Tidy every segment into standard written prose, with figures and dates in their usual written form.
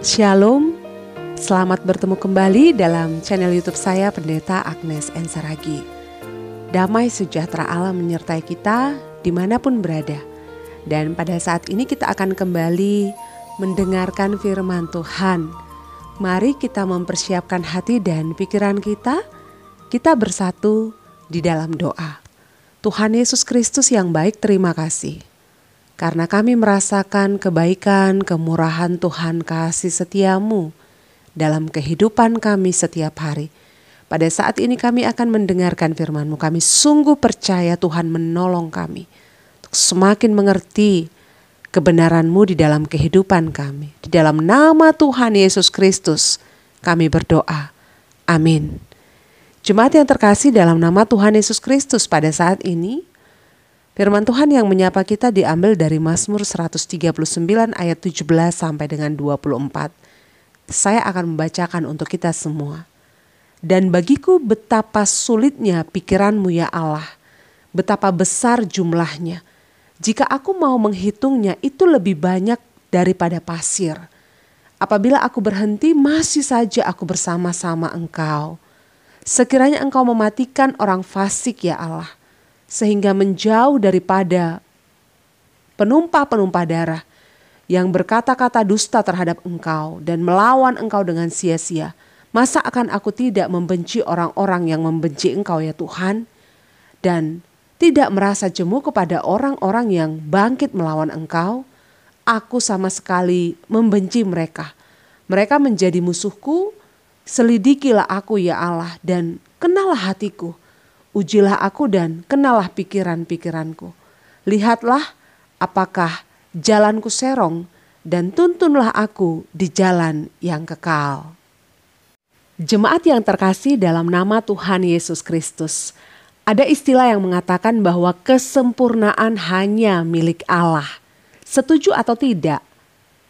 Shalom, selamat bertemu kembali dalam channel YouTube saya Pendeta Agnes N. Saragi. Damai sejahtera Allah menyertai kita dimanapun berada. Dan pada saat ini kita akan kembali mendengarkan firman Tuhan. Mari kita mempersiapkan hati dan pikiran kita bersatu di dalam doa. Tuhan Yesus Kristus yang baik, terima kasih. Karena kami merasakan kebaikan, kemurahan Tuhan, kasih setiamu dalam kehidupan kami setiap hari. Pada saat ini kami akan mendengarkan firman-Mu. Kami sungguh percaya Tuhan menolong kami untuk semakin mengerti kebenaran-Mu di dalam kehidupan kami. Di dalam nama Tuhan Yesus Kristus kami berdoa. Amin. Jemaat yang terkasih, dalam nama Tuhan Yesus Kristus, pada saat ini firman Tuhan yang menyapa kita diambil dari Mazmur 139 ayat 17 sampai dengan 24. Saya akan membacakan untuk kita semua. Dan bagiku betapa sulitnya pikiran-Mu ya Allah, betapa besar jumlahnya. Jika aku mau menghitungnya, itu lebih banyak daripada pasir. Apabila aku berhenti, masih saja aku bersama-sama Engkau. Sekiranya Engkau mematikan orang fasik ya Allah, sehingga menjauh daripada penumpah-penumpah darah yang berkata-kata dusta terhadap Engkau dan melawan Engkau dengan sia-sia. Masa akan aku tidak membenci orang-orang yang membenci Engkau ya Tuhan? Dan tidak merasa jemu kepada orang-orang yang bangkit melawan Engkau? Aku sama sekali membenci mereka. Mereka menjadi musuhku. Selidikilah aku ya Allah dan kenalah hatiku. Ujilah aku dan kenalah pikiran-pikiranku. Lihatlah apakah jalanku serong dan tuntunlah aku di jalan yang kekal. Jemaat yang terkasih dalam nama Tuhan Yesus Kristus, ada istilah yang mengatakan bahwa kesempurnaan hanya milik Allah. Setuju atau tidak?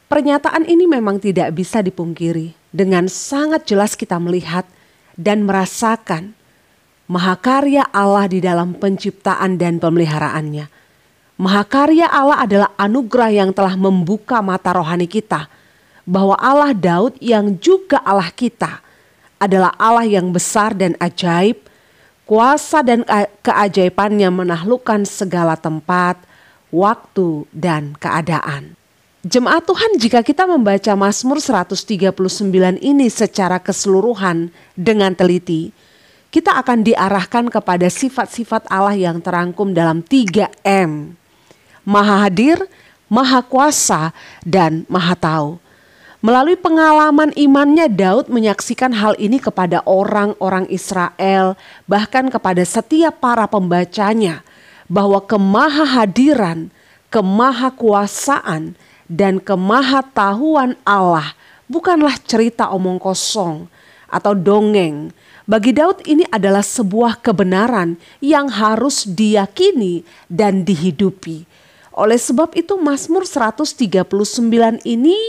Pernyataan ini memang tidak bisa dipungkiri. Dengan sangat jelas kita melihat dan merasakan mahakarya Allah di dalam penciptaan dan pemeliharaannya. Mahakarya Allah adalah anugerah yang telah membuka mata rohani kita, bahwa Allah Daud yang juga Allah kita adalah Allah yang besar dan ajaib. Kuasa dan keajaibannya menaklukkan segala tempat, waktu, dan keadaan. Jemaat Tuhan, jika kita membaca Mazmur 139 ini secara keseluruhan dengan teliti, kita akan diarahkan kepada sifat-sifat Allah yang terangkum dalam 3M. Maha hadir, maha kuasa, dan maha tahu. Melalui pengalaman imannya, Daud menyaksikan hal ini kepada orang-orang Israel, bahkan kepada setiap para pembacanya, bahwa kemahahadiran, kemahakuasaan, dan kemahatahuan Allah bukanlah cerita omong kosong atau dongeng. Bagi Daud ini adalah sebuah kebenaran yang harus diyakini dan dihidupi. Oleh sebab itu Mazmur 139 ini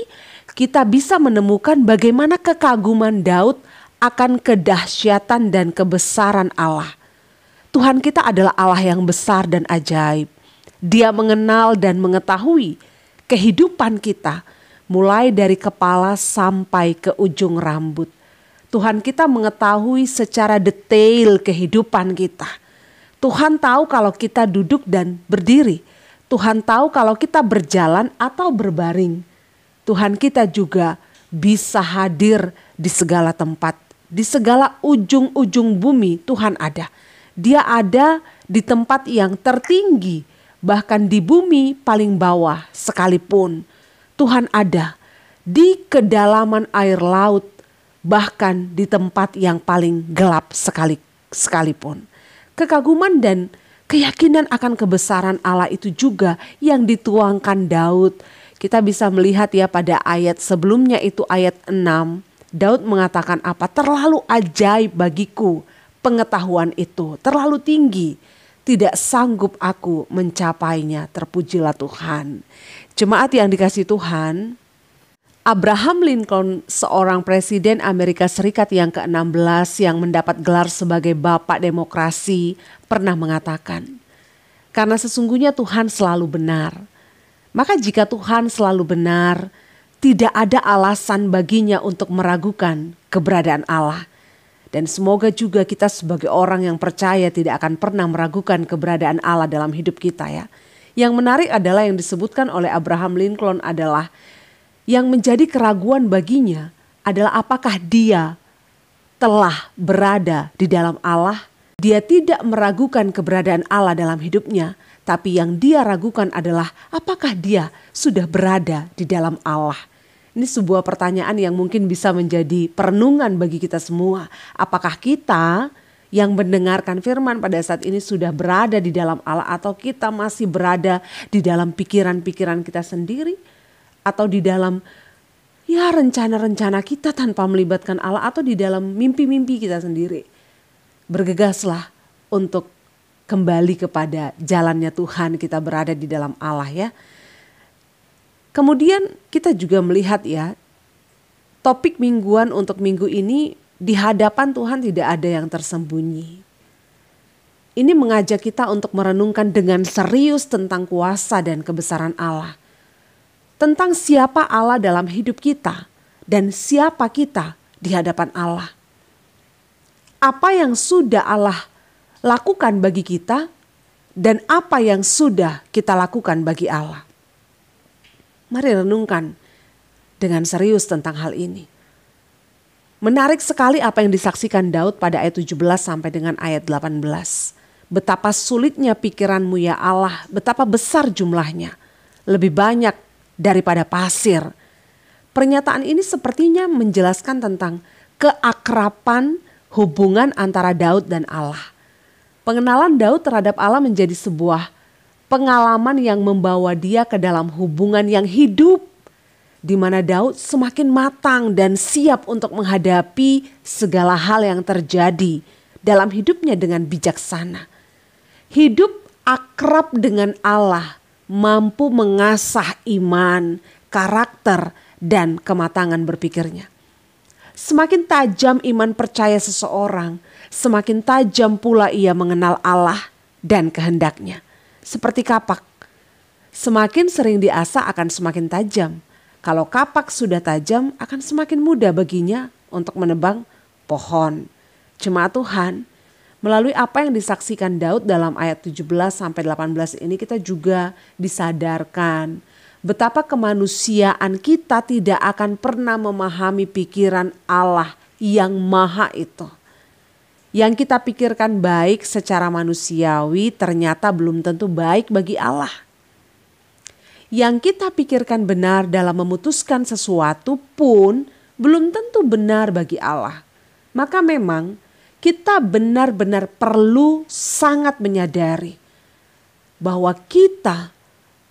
kita bisa menemukan bagaimana kekaguman Daud akan kedahsyatan dan kebesaran Allah. Tuhan kita adalah Allah yang besar dan ajaib. Dia mengenal dan mengetahui kehidupan kita mulai dari kepala sampai ke ujung rambut. Tuhan kita mengetahui secara detail kehidupan kita. Tuhan tahu kalau kita duduk dan berdiri. Tuhan tahu kalau kita berjalan atau berbaring. Tuhan kita juga bisa hadir di segala tempat. Di segala ujung-ujung bumi Tuhan ada. Dia ada di tempat yang tertinggi. Bahkan di bumi paling bawah sekalipun. Tuhan ada di kedalaman air laut. Bahkan di tempat yang paling gelap sekalipun. Kekaguman dan keyakinan akan kebesaran Allah itu juga yang dituangkan Daud. Kita bisa melihat ya pada ayat sebelumnya itu ayat 6. Daud mengatakan apa? Terlalu ajaib bagiku pengetahuan itu. Terlalu tinggi. Tidak sanggup aku mencapainya. Terpujilah Tuhan. Jemaat yang dikasihi Tuhan, Abraham Lincoln, seorang presiden Amerika Serikat yang ke-16 yang mendapat gelar sebagai Bapak Demokrasi, pernah mengatakan, karena sesungguhnya Tuhan selalu benar. Maka jika Tuhan selalu benar, tidak ada alasan baginya untuk meragukan keberadaan Allah. Dan semoga juga kita sebagai orang yang percaya tidak akan pernah meragukan keberadaan Allah dalam hidup kita ya. Yang menarik adalah yang disebutkan oleh Abraham Lincoln adalah yang menjadi keraguan baginya adalah apakah dia telah berada di dalam Allah. Dia tidak meragukan keberadaan Allah dalam hidupnya. Tapi yang dia ragukan adalah apakah dia sudah berada di dalam Allah. Ini sebuah pertanyaan yang mungkin bisa menjadi perenungan bagi kita semua. Apakah kita yang mendengarkan firman pada saat ini sudah berada di dalam Allah, atau kita masih berada di dalam pikiran-pikiran kita sendiri, atau di dalam rencana-rencana kita tanpa melibatkan Allah, atau di dalam mimpi-mimpi kita sendiri. Bergegaslah untuk kembali kepada jalannya Tuhan, kita berada di dalam Allah ya. Kemudian kita juga melihat ya, topik mingguan untuk minggu ini, di hadapan Tuhan tidak ada yang tersembunyi. Ini mengajak kita untuk merenungkan dengan serius tentang kuasa dan kebesaran Allah. Tentang siapa Allah dalam hidup kita dan siapa kita di hadapan Allah. Apa yang sudah Allah lakukan bagi kita dan apa yang sudah kita lakukan bagi Allah. Mari renungkan dengan serius tentang hal ini. Menarik sekali apa yang disaksikan Daud pada ayat 17 sampai dengan ayat 18. Betapa sulitnya pikiranmu ya Allah, betapa besar jumlahnya. Lebih banyak daripada pasir. Pernyataan ini sepertinya menjelaskan tentang keakraban hubungan antara Daud dan Allah. Pengenalan Daud terhadap Allah menjadi sebuah pengalaman yang membawa dia ke dalam hubungan yang hidup, di mana Daud semakin matang dan siap untuk menghadapi segala hal yang terjadi dalam hidupnya dengan bijaksana. Hidup akrab dengan Allah mampu mengasah iman, karakter, dan kematangan berpikirnya. Semakin tajam iman percaya seseorang, semakin tajam pula ia mengenal Allah dan kehendaknya. Seperti kapak, semakin sering diasah akan semakin tajam. Kalau kapak sudah tajam, akan semakin mudah baginya untuk menebang pohon. Jemaat Tuhan, melalui apa yang disaksikan Daud dalam ayat 17 sampai 18 ini, kita juga disadarkan betapa kemanusiaan kita tidak akan pernah memahami pikiran Allah yang maha itu. Yang kita pikirkan baik secara manusiawi ternyata belum tentu baik bagi Allah. Yang kita pikirkan benar dalam memutuskan sesuatu pun belum tentu benar bagi Allah. Maka memang kita benar-benar perlu sangat menyadari bahwa kita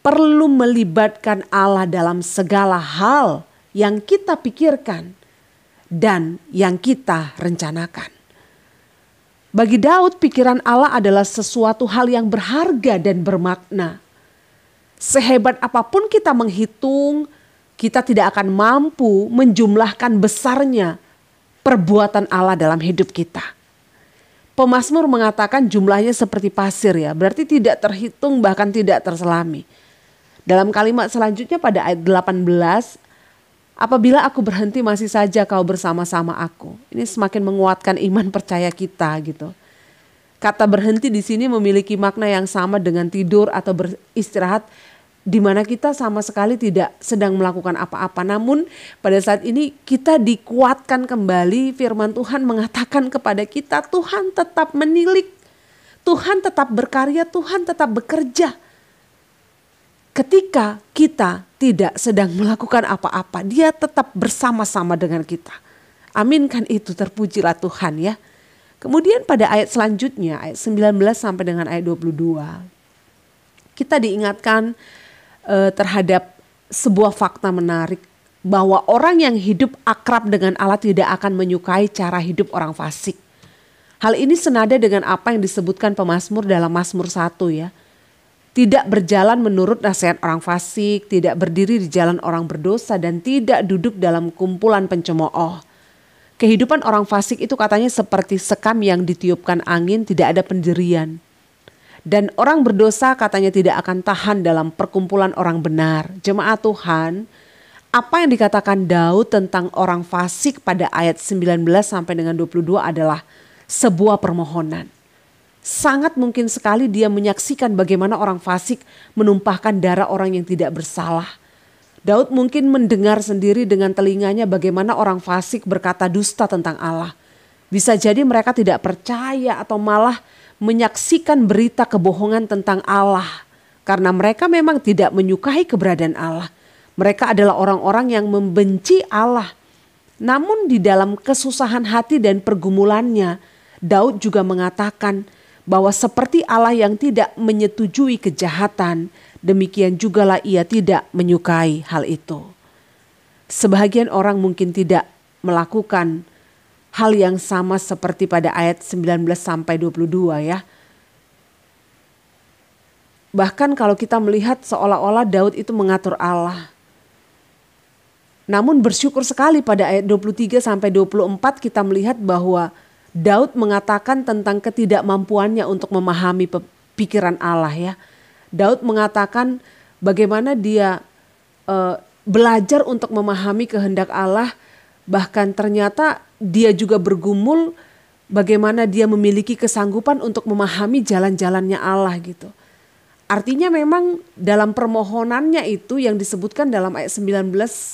perlu melibatkan Allah dalam segala hal yang kita pikirkan dan yang kita rencanakan. Bagi Daud, pikiran Allah adalah sesuatu hal yang berharga dan bermakna. Sehebat apapun kita menghitung, kita tidak akan mampu menjumlahkan besarnya perbuatan Allah dalam hidup kita. Pemazmur mengatakan jumlahnya seperti pasir ya, berarti tidak terhitung bahkan tidak terselami. Dalam kalimat selanjutnya pada ayat 18, apabila aku berhenti masih saja kau bersama-sama aku. Ini semakin menguatkan iman percaya kita gitu. Kata berhenti di sini memiliki makna yang sama dengan tidur atau beristirahat, di mana kita sama sekali tidak sedang melakukan apa-apa. Namun pada saat ini kita dikuatkan kembali, firman Tuhan mengatakan kepada kita, Tuhan tetap menilik, Tuhan tetap berkarya, Tuhan tetap bekerja. Ketika kita tidak sedang melakukan apa-apa, Dia tetap bersama-sama dengan kita. Aminkan itu, terpujilah Tuhan ya. Kemudian pada ayat selanjutnya, ayat 19 sampai dengan ayat 22, kita diingatkan terhadap sebuah fakta menarik, bahwa orang yang hidup akrab dengan Allah tidak akan menyukai cara hidup orang fasik. Hal ini senada dengan apa yang disebutkan pemazmur dalam Mazmur 1 ya. Tidak berjalan menurut nasihat orang fasik, tidak berdiri di jalan orang berdosa, dan tidak duduk dalam kumpulan pencemooh. Kehidupan orang fasik itu katanya seperti sekam yang ditiupkan angin, tidak ada pendirian. Dan orang berdosa katanya tidak akan tahan dalam perkumpulan orang benar. Jemaat Tuhan, Apa yang dikatakan Daud tentang orang fasik pada ayat 19 sampai dengan 22 adalah sebuah permohonan. Sangat mungkin sekali dia menyaksikan bagaimana orang fasik menumpahkan darah orang yang tidak bersalah. Daud mungkin mendengar sendiri dengan telinganya bagaimana orang fasik berkata dusta tentang Allah. Bisa jadi mereka tidak percaya atau malah menyaksikan berita kebohongan tentang Allah. Karena mereka memang tidak menyukai keberadaan Allah. Mereka adalah orang-orang yang membenci Allah. Namun di dalam kesusahan hati dan pergumulannya, Daud juga mengatakan bahwa seperti Allah yang tidak menyetujui kejahatan, demikian jugalah ia tidak menyukai hal itu. Sebagian orang mungkin tidak melakukan hal yang sama seperti pada ayat 19 sampai 22 ya. Bahkan kalau kita melihat seolah-olah Daud itu mengatur Allah. Namun bersyukur sekali pada ayat 23 sampai 24 kita melihat bahwa Daud mengatakan tentang ketidakmampuannya untuk memahami pikiran Allah ya. Daud mengatakan bagaimana dia belajar untuk memahami kehendak Allah. Bahkan ternyata dia juga bergumul bagaimana dia memiliki kesanggupan untuk memahami jalan-jalannya Allah gitu. Artinya memang dalam permohonannya itu yang disebutkan dalam ayat 19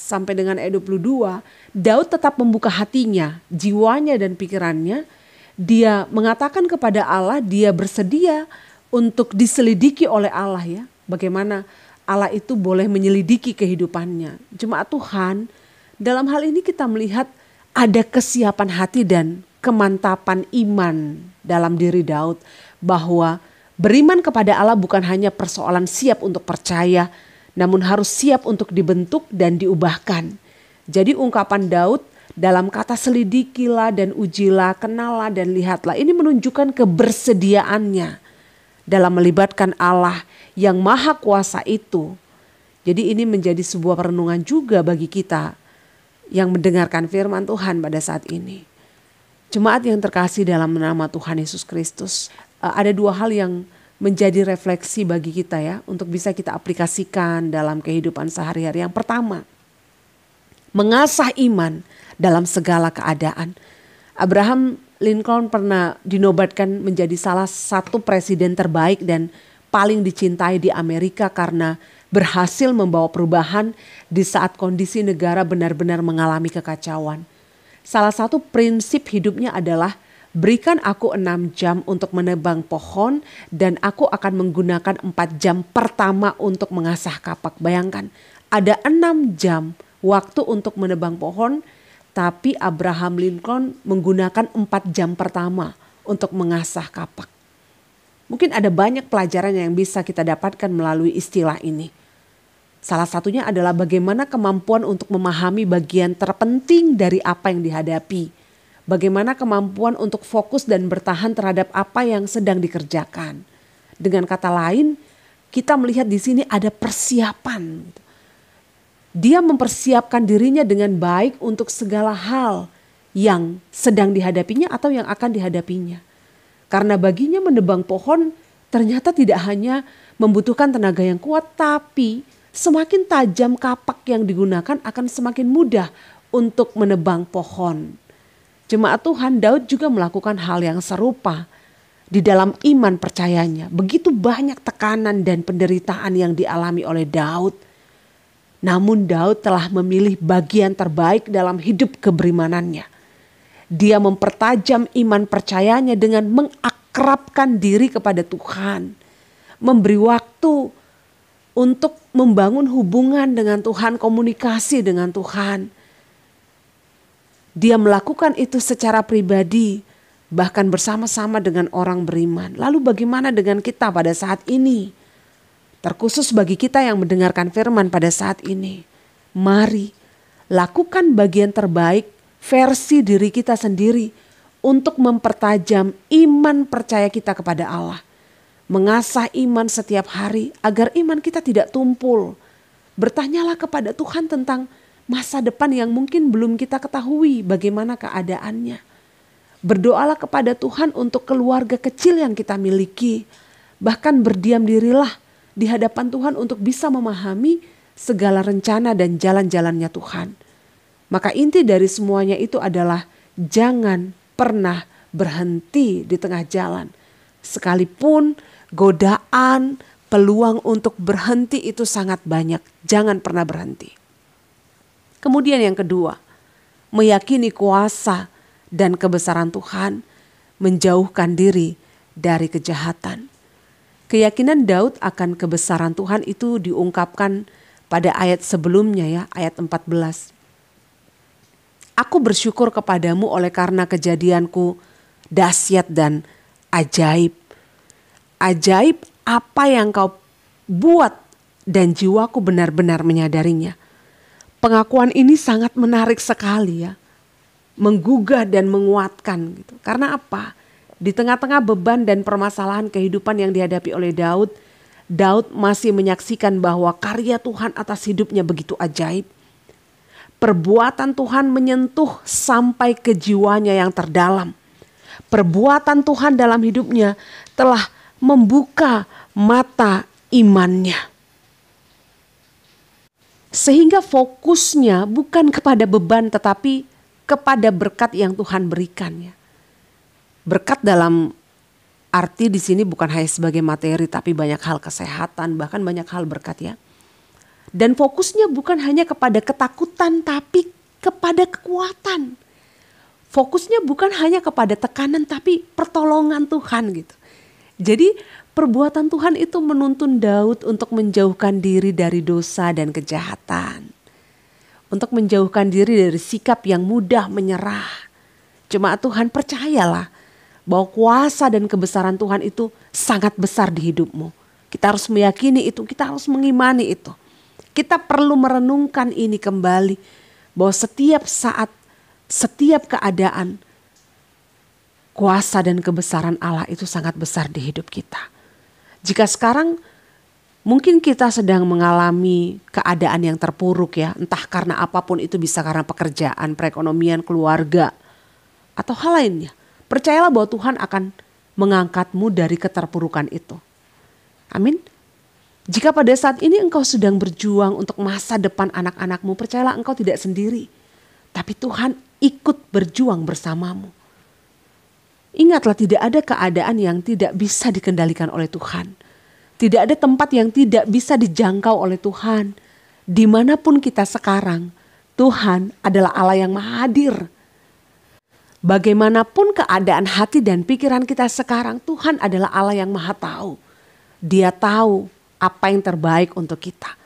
sampai dengan ayat 22, Daud tetap membuka hatinya, jiwanya dan pikirannya. Dia mengatakan kepada Allah, dia bersedia untuk diselidiki oleh Allah ya. Bagaimana Allah itu boleh menyelidiki kehidupannya. Jemaat Tuhan, dalam hal ini kita melihat ada kesiapan hati dan kemantapan iman dalam diri Daud bahwa beriman kepada Allah bukan hanya persoalan siap untuk percaya, namun harus siap untuk dibentuk dan diubahkan. Jadi ungkapan Daud dalam kata selidikilah dan ujilah, kenalah dan lihatlah, ini menunjukkan kebersediaannya dalam melibatkan Allah yang maha kuasa itu. Jadi ini menjadi sebuah perenungan juga bagi kita yang mendengarkan firman Tuhan pada saat ini. Jemaat yang terkasih dalam nama Tuhan Yesus Kristus, ada dua hal yang menjadi refleksi bagi kita ya untuk bisa kita aplikasikan dalam kehidupan sehari-hari. Yang pertama, mengasah iman dalam segala keadaan. Abraham Lincoln pernah dinobatkan menjadi salah satu presiden terbaik dan paling dicintai di Amerika karena berhasil membawa perubahan di saat kondisi negara benar-benar mengalami kekacauan. Salah satu prinsip hidupnya adalah berikan aku 6 jam untuk menebang pohon dan aku akan menggunakan 4 jam pertama untuk mengasah kapak. Bayangkan ada 6 jam waktu untuk menebang pohon, tapi Abraham Lincoln menggunakan 4 jam pertama untuk mengasah kapak. Mungkin ada banyak pelajaran yang bisa kita dapatkan melalui istilah ini. Salah satunya adalah bagaimana kemampuan untuk memahami bagian terpenting dari apa yang dihadapi. Bagaimana kemampuan untuk fokus dan bertahan terhadap apa yang sedang dikerjakan. Dengan kata lain, kita melihat di sini ada persiapan. Dia mempersiapkan dirinya dengan baik untuk segala hal yang sedang dihadapinya atau yang akan dihadapinya. Karena baginya menebang pohon ternyata tidak hanya membutuhkan tenaga yang kuat, tapi semakin tajam kapak yang digunakan akan semakin mudah untuk menebang pohon. Jemaat Tuhan, Daud juga melakukan hal yang serupa di dalam iman percayanya. Begitu banyak tekanan dan penderitaan yang dialami oleh Daud. Namun Daud telah memilih bagian terbaik dalam hidup keberimanannya. Dia mempertajam iman percayanya dengan mengakrabkan diri kepada Tuhan. Memberi waktu untuk membangun hubungan dengan Tuhan, komunikasi dengan Tuhan. Dia melakukan itu secara pribadi, bahkan bersama-sama dengan orang beriman. Lalu bagaimana dengan kita pada saat ini? Terkhusus bagi kita yang mendengarkan firman pada saat ini. Mari lakukan bagian terbaik versi diri kita sendiri untuk mempertajam iman percaya kita kepada Allah. Mengasah iman setiap hari agar iman kita tidak tumpul. Bertanyalah kepada Tuhan tentang masa depan yang mungkin belum kita ketahui bagaimana keadaannya. Berdoalah kepada Tuhan untuk keluarga kecil yang kita miliki. Bahkan berdiam dirilah di hadapan Tuhan untuk bisa memahami segala rencana dan jalan-jalannya Tuhan. Maka inti dari semuanya itu adalah jangan pernah berhenti di tengah jalan. Sekalipun godaan, peluang untuk berhenti itu sangat banyak, jangan pernah berhenti. Kemudian yang kedua, meyakini kuasa dan kebesaran Tuhan, menjauhkan diri dari kejahatan. Keyakinan Daud akan kebesaran Tuhan itu diungkapkan pada ayat sebelumnya ya, ayat 14. Aku bersyukur kepadamu oleh karena kejadianku dahsyat dan ajaib. Ajaib apa yang kau buat dan jiwaku benar-benar menyadarinya. Pengakuan ini sangat menarik sekali ya. Menggugah dan menguatkan gitu. Karena apa? Di tengah-tengah beban dan permasalahan kehidupan yang dihadapi oleh Daud, Daud masih menyaksikan bahwa karya Tuhan atas hidupnya begitu ajaib. Perbuatan Tuhan menyentuh sampai ke jiwanya yang terdalam. Perbuatan Tuhan dalam hidupnya telah membuka mata imannya. Sehingga fokusnya bukan kepada beban tetapi kepada berkat yang Tuhan berikannya. Berkat dalam arti di sini bukan hanya sebagai materi tapi banyak hal kesehatan, bahkan banyak hal berkat ya. Dan fokusnya bukan hanya kepada ketakutan tapi kepada kekuatan. Fokusnya bukan hanya kepada tekanan tapi pertolongan Tuhan gitu. Jadi perbuatan Tuhan itu menuntun Daud untuk menjauhkan diri dari dosa dan kejahatan. Untuk menjauhkan diri dari sikap yang mudah menyerah. Jemaat Tuhan, percayalah bahwa kuasa dan kebesaran Tuhan itu sangat besar di hidupmu. Kita harus meyakini itu, kita harus mengimani itu. Kita perlu merenungkan ini kembali, bahwa setiap saat, setiap keadaan, kuasa dan kebesaran Allah itu sangat besar di hidup kita. Jika sekarang mungkin kita sedang mengalami keadaan yang terpuruk ya, entah karena apapun itu, bisa karena pekerjaan, perekonomian, keluarga, atau hal lainnya. Percayalah bahwa Tuhan akan mengangkatmu dari keterpurukan itu. Amin. Jika pada saat ini engkau sedang berjuang untuk masa depan anak-anakmu, percayalah engkau tidak sendiri. Tapi Tuhan ikut berjuang bersamamu. Ingatlah, tidak ada keadaan yang tidak bisa dikendalikan oleh Tuhan. Tidak ada tempat yang tidak bisa dijangkau oleh Tuhan. Dimanapun kita sekarang, Tuhan adalah Allah yang maha hadir. Bagaimanapun keadaan hati dan pikiran kita sekarang, Tuhan adalah Allah yang maha tahu. Dia tahu apa yang terbaik untuk kita.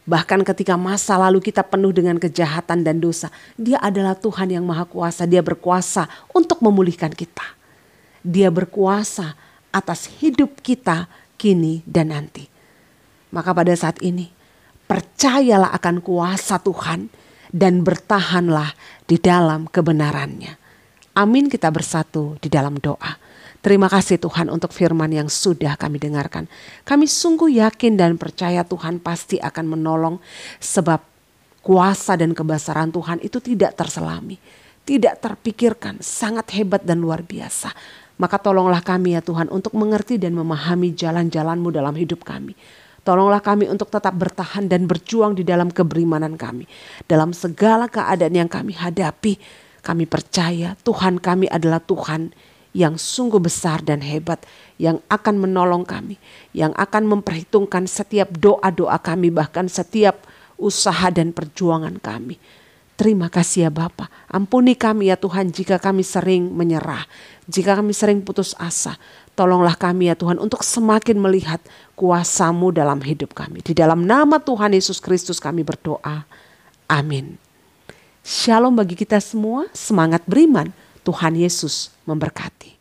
Bahkan ketika masa lalu kita penuh dengan kejahatan dan dosa, Dia adalah Tuhan yang maha kuasa. Dia berkuasa untuk memulihkan kita. Dia berkuasa atas hidup kita kini dan nanti. Maka pada saat ini, percayalah akan kuasa Tuhan dan bertahanlah di dalam kebenarannya. Amin, kita bersatu di dalam doa. Terima kasih Tuhan untuk firman yang sudah kami dengarkan. Kami sungguh yakin dan percaya Tuhan pasti akan menolong, sebab kuasa dan kebesaran Tuhan itu tidak terselami, tidak terpikirkan, sangat hebat dan luar biasa. Maka tolonglah kami ya Tuhan untuk mengerti dan memahami jalan-jalan-Mu dalam hidup kami. Tolonglah kami untuk tetap bertahan dan berjuang di dalam keberimanan kami. Dalam segala keadaan yang kami hadapi, kami percaya Tuhan kami adalah Tuhan yang sungguh besar dan hebat, yang akan menolong kami, yang akan memperhitungkan setiap doa-doa kami, bahkan setiap usaha dan perjuangan kami. Terima kasih ya Bapa. Ampuni kami ya Tuhan jika kami sering menyerah, jika kami sering putus asa. Tolonglah kami ya Tuhan untuk semakin melihat kuasa-Mu dalam hidup kami. Di dalam nama Tuhan Yesus Kristus kami berdoa. Amin. Shalom bagi kita semua, semangat beriman. Tuhan Yesus memberkati.